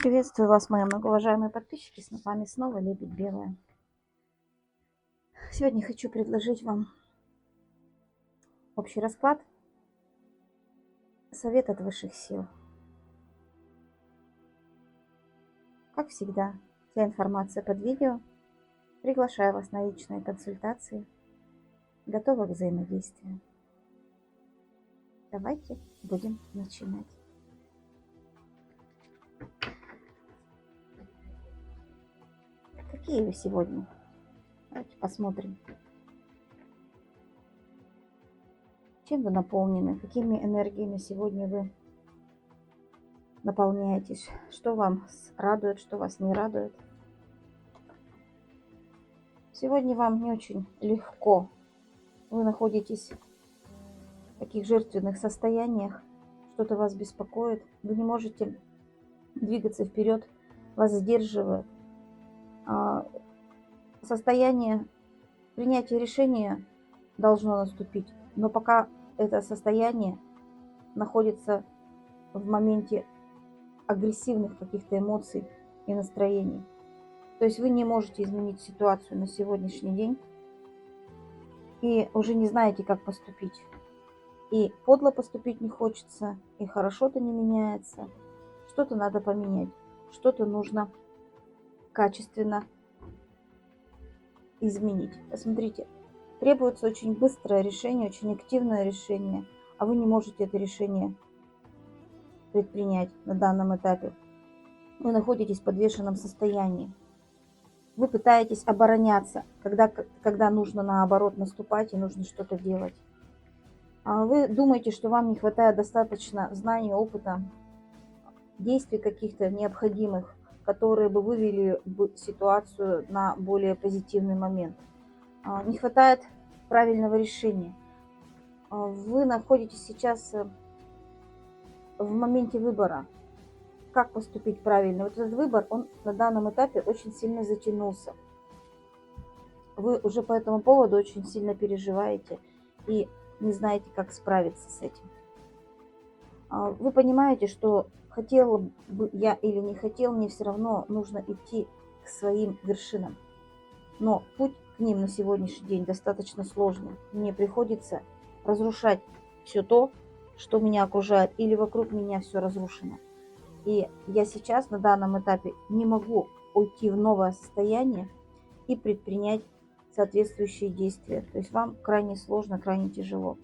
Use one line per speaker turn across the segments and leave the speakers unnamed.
Приветствую вас, мои многоуважаемые подписчики. С вами снова Лебедь Белая. Сегодня хочу предложить вам общий расклад, совет от высших сил. Как всегда, вся информация под видео. Приглашаю вас на личные консультации. Готова к взаимодействию. Давайте будем начинать. Какие вы сегодня? Давайте посмотрим. Чем вы наполнены? Какими энергиями сегодня вы наполняетесь? Что вам радует, что вас не радует? Сегодня вам не очень легко. Вы находитесь в таких жертвенных состояниях, что-то вас беспокоит, вы не можете двигаться вперед, вас сдерживает. Состояние принятия решения должно наступить, но пока это состояние находится в моменте агрессивных каких-то эмоций и настроений. То есть вы не можете изменить ситуацию на сегодняшний день и уже не знаете, как поступить. И подло поступить не хочется, и хорошо-то не меняется. Что-то надо поменять, что-то нужно качественно изменить. Посмотрите, требуется очень быстрое решение, очень активное решение, а вы не можете это решение предпринять на данном этапе. Вы находитесь в подвешенном состоянии. Вы пытаетесь обороняться, когда нужно наоборот наступать и нужно что-то делать. Вы думаете, что вам не хватает достаточно знаний, опыта, действий каких-то необходимых, которые бы вывели ситуацию на более позитивный момент. Не хватает правильного решения. Вы находитесь сейчас в моменте выбора, как поступить правильно. Вот этот выбор, он на данном этапе очень сильно затянулся. Вы уже по этому поводу очень сильно переживаете и не знаете, как справиться с этим. Вы понимаете, что хотела бы я или не хотел, мне все равно нужно идти к своим вершинам. Но путь к ним на сегодняшний день достаточно сложный. Мне приходится разрушать все то, что меня окружает, или вокруг меня все разрушено. И я сейчас на данном этапе не могу уйти в новое состояние и предпринять соответствующие действия. То есть вам крайне сложно, крайне тяжело.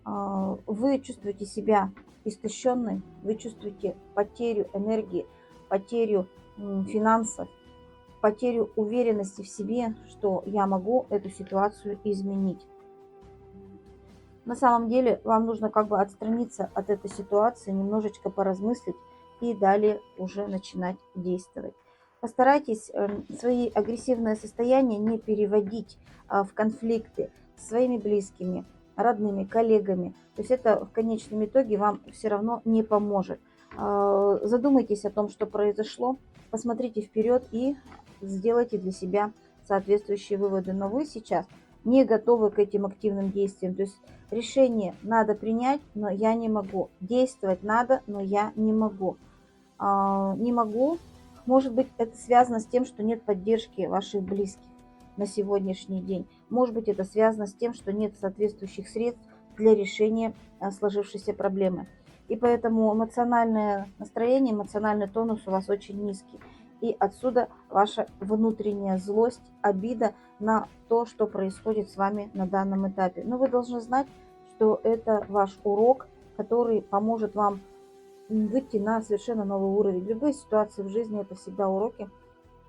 Вы чувствуете себя истощенной, вы чувствуете потерю энергии, потерю финансов, потерю уверенности в себе, что я могу эту ситуацию изменить. На самом деле вам нужно как бы отстраниться от этой ситуации, немножечко поразмыслить и далее уже начинать действовать. Постарайтесь свои агрессивные состояния не переводить в конфликты с своими близкими, родными, коллегами. То есть это в конечном итоге вам все равно не поможет. Задумайтесь о том, что произошло, посмотрите вперед и сделайте для себя соответствующие выводы. Но вы сейчас не готовы к этим активным действиям. То есть решение надо принять, но я не могу. Действовать надо, но я не могу. Не могу. Может быть, это связано с тем, что нет поддержки ваших близких на сегодняшний день. Может быть, это связано с тем, что нет соответствующих средств для решения сложившейся проблемы. И поэтому эмоциональное настроение, эмоциональный тонус у вас очень низкий. И отсюда ваша внутренняя злость, обида на то, что происходит с вами на данном этапе. Но вы должны знать, что это ваш урок, который поможет вам выйти на совершенно новый уровень. Любые ситуации в жизни – это всегда уроки,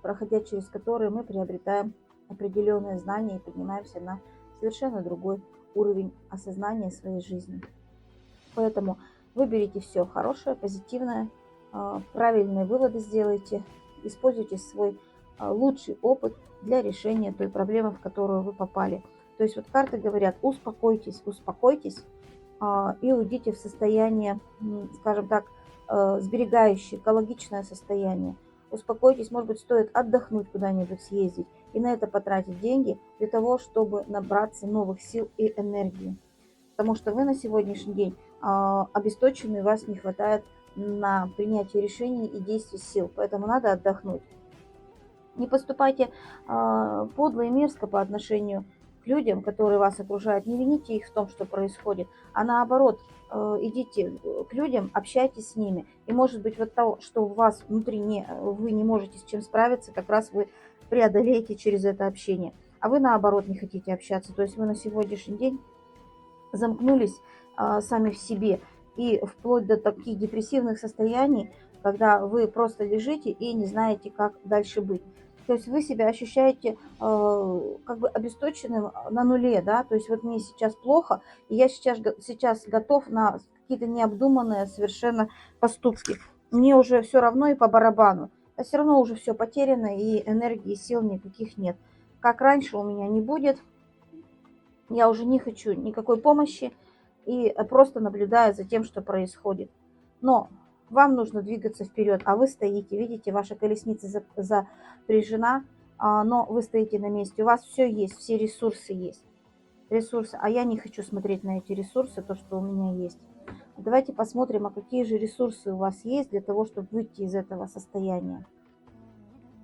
проходя через которые мы приобретаем определенные знания и поднимаемся на совершенно другой уровень осознания своей жизни. Поэтому выберите все хорошее, позитивное, правильные выводы сделайте, используйте свой лучший опыт для решения той проблемы, в которую вы попали. То есть вот карты говорят: успокойтесь, успокойтесь и уйдите в состояние, скажем так, сберегающее, экологичное состояние. Успокойтесь, может быть, стоит отдохнуть, куда-нибудь съездить и на это потратить деньги для того, чтобы набраться новых сил и энергии. Потому что вы на сегодняшний день обесточены, у вас не хватает на принятие решений и действий сил, поэтому надо отдохнуть. Не поступайте подло и мерзко по отношению к людям, которые вас окружают. Не вините их в том, что происходит, а наоборот, идите к людям, общайтесь с ними. И может быть вот то, что у вас внутри вы не можете с чем справиться, как раз вы преодолеете через это общение. А вы наоборот не хотите общаться. То есть вы на сегодняшний день замкнулись сами в себе. И вплоть до таких депрессивных состояний, когда вы просто лежите и не знаете, как дальше быть. То есть вы себя ощущаете как бы обесточенным на нуле, да, то есть вот мне сейчас плохо, и я сейчас готов на какие-то необдуманные совершенно поступки. Мне уже все равно и по барабану, а все равно уже все потеряно, и энергии, и сил никаких нет. Как раньше у меня не будет, я уже не хочу никакой помощи и просто наблюдаю за тем, что происходит. Но вам нужно двигаться вперед, а вы стоите, видите, ваша колесница запряжена, но вы стоите на месте. У вас все есть, все ресурсы есть. Ресурсы, а я не хочу смотреть на эти ресурсы, то, что у меня есть. Давайте посмотрим, а какие же ресурсы у вас есть для того, чтобы выйти из этого состояния.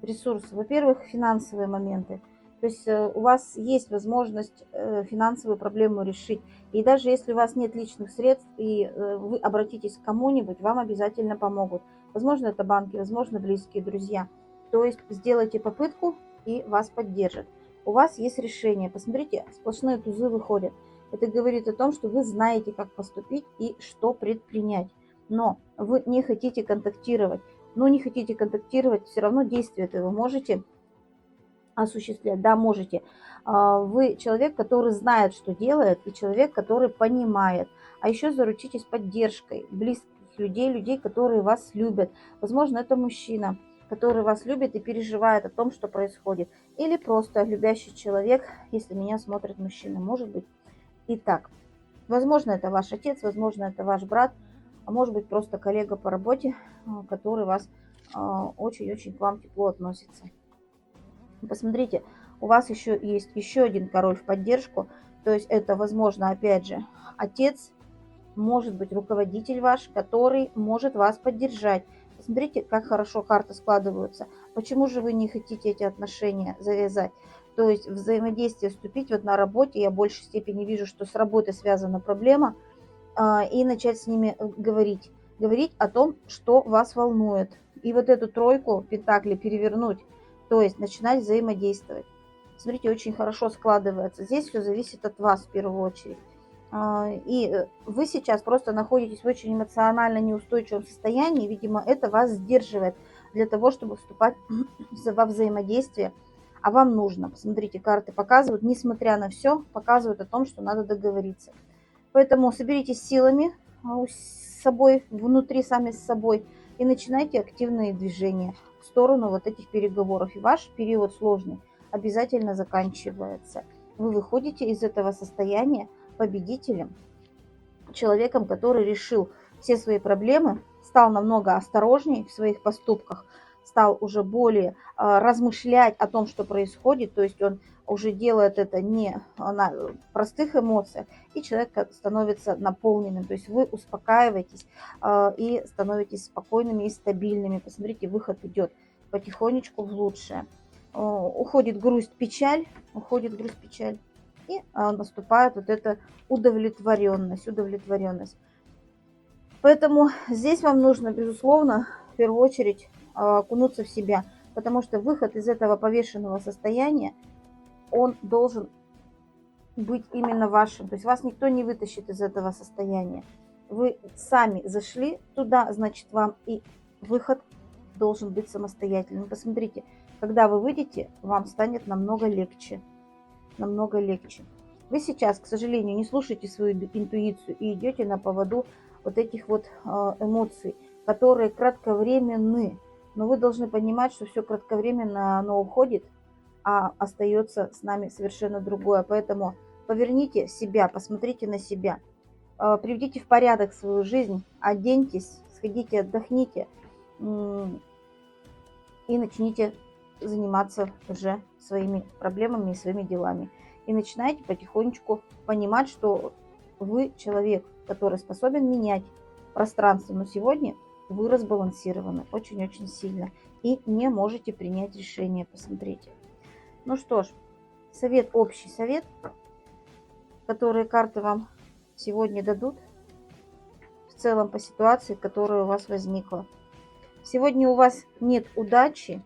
Ресурсы. Во-первых, финансовые моменты. То есть у вас есть возможность финансовую проблему решить. И даже если у вас нет личных средств, и вы обратитесь к кому-нибудь, вам обязательно помогут. Возможно, это банки, возможно, близкие друзья. То есть сделайте попытку, и вас поддержат. У вас есть решение. Посмотрите, сплошные тузы выходят. Это говорит о том, что вы знаете, как поступить и что предпринять. Но вы не хотите контактировать. Но не хотите контактировать, все равно действие это вы можете осуществлять. Да, можете. Вы человек, который знает, что делает, и человек, который понимает. А еще заручитесь поддержкой близких людей, людей, которые вас любят. Возможно, это мужчина, который вас любит и переживает о том, что происходит. Или просто любящий человек, если меня смотрит мужчина, может быть и так. Возможно, это ваш отец, возможно, это ваш брат, а может быть, просто коллега по работе, который вас очень-очень к вам тепло относится. Посмотрите, у вас еще есть еще один король в поддержку, то есть это, возможно, опять же, отец, может быть, руководитель ваш, который может вас поддержать. Посмотрите, как хорошо карты складываются. Почему же вы не хотите эти отношения завязать? То есть взаимодействие вступить вот на работе, я в большей степени вижу, что с работой связана проблема, и начать с ними говорить. Говорить о том, что вас волнует. И вот эту тройку пентаклей перевернуть, то есть начинать взаимодействовать. Смотрите, очень хорошо складывается. Здесь все зависит от вас в первую очередь. И вы сейчас просто находитесь в очень эмоционально неустойчивом состоянии. Видимо, это вас сдерживает для того, чтобы вступать во взаимодействие. А вам нужно. Посмотрите, карты показывают, несмотря на все, показывают о том, что надо договориться. Поэтому соберитесь силами с собой, внутри сами с собой, и начинайте активные движения в сторону вот этих переговоров. И ваш период сложный обязательно заканчивается. Вы выходите из этого состояния победителем, человеком, который решил все свои проблемы, стал намного осторожнее в своих поступках, стал уже более размышлять о том, что происходит, то есть он уже делает это не на простых эмоциях, и человек становится наполненным, то есть вы успокаиваетесь и становитесь спокойными и стабильными. Посмотрите, выход идет потихонечку в лучшее. Уходит грусть, печаль, и наступает вот эта удовлетворенность. Поэтому здесь вам нужно, безусловно, в первую очередь окунуться в себя, потому что выход из этого повешенного состояния, он должен быть именно вашим. То есть вас никто не вытащит из этого состояния. Вы сами зашли туда, значит, вам и выход должен быть самостоятельным. Посмотрите, когда вы выйдете, вам станет намного легче. Намного легче. Вы сейчас, к сожалению, не слушаете свою интуицию и идете на поводу вот этих вот эмоций, которые кратковременны. Но вы должны понимать, что все кратковременно оно уходит, а остается с нами совершенно другое. Поэтому поверните себя, посмотрите на себя, приведите в порядок свою жизнь, оденьтесь, сходите, отдохните и начните заниматься уже своими проблемами и своими делами. И начинайте потихонечку понимать, что вы человек, который способен менять пространство. Но сегодня вы разбалансированы очень-очень сильно и не можете принять решение. Посмотрите. Ну что ж, совет, общий совет, который карты вам сегодня дадут в целом по ситуации, которая у вас возникла. Сегодня у вас нет удачи,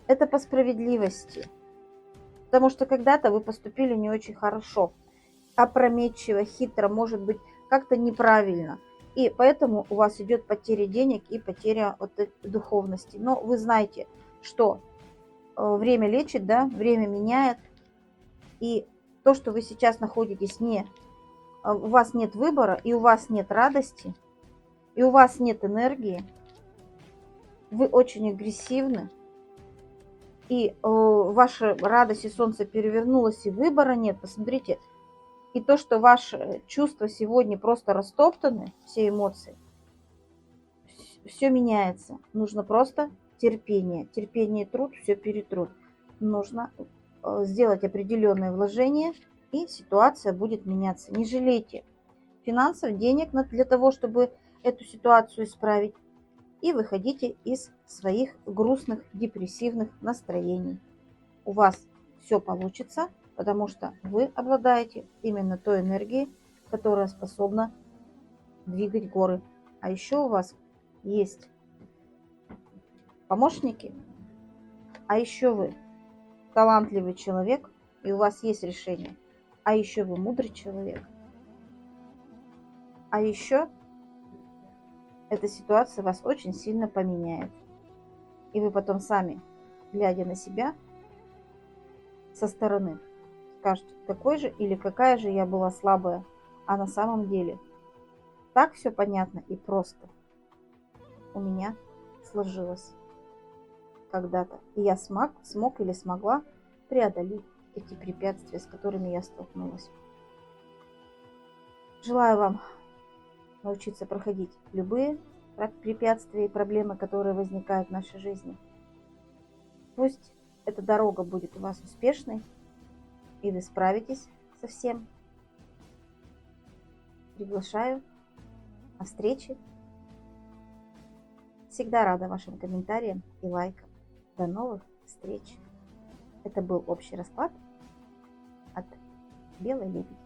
это по справедливости. Потому что когда-то вы поступили не очень хорошо, опрометчиво, хитро, может быть, как-то неправильно. И поэтому у вас идет потеря денег и потеря вот этой духовности. Но вы знаете, что время лечит, да, время меняет. И то, что вы сейчас находитесь у вас нет выбора, и у вас нет радости, и у вас нет энергии, вы очень агрессивны, и ваша радость и солнце перевернулось, и выбора нет. Посмотрите, и то, что ваши чувства сегодня просто растоптаны, все эмоции, все меняется. Нужно просто терпение. Терпение и труд все перетрут. Нужно сделать определенные вложения, и ситуация будет меняться. Не жалейте финансов, денег для того, чтобы эту ситуацию исправить. И выходите из своих грустных, депрессивных настроений. У вас все получится, потому что вы обладаете именно той энергией, которая способна двигать горы. А еще у вас есть помощники, а еще вы талантливый человек, и у вас есть решение. А еще вы мудрый человек. А еще эта ситуация вас очень сильно поменяет. И вы потом сами, глядя на себя со стороны, скажете, какой же или какая же я была слабая. А на самом деле так все понятно и просто у меня сложилось когда-то. И я смог или смогла преодолеть эти препятствия, с которыми я столкнулась. Желаю вам научиться проходить любые препятствия и проблемы, которые возникают в нашей жизни. Пусть эта дорога будет у вас успешной, и вы справитесь со всем. Приглашаю на встречи. Всегда рада вашим комментариям и лайкам. До новых встреч. Это был общий расклад от Белой Лебеди.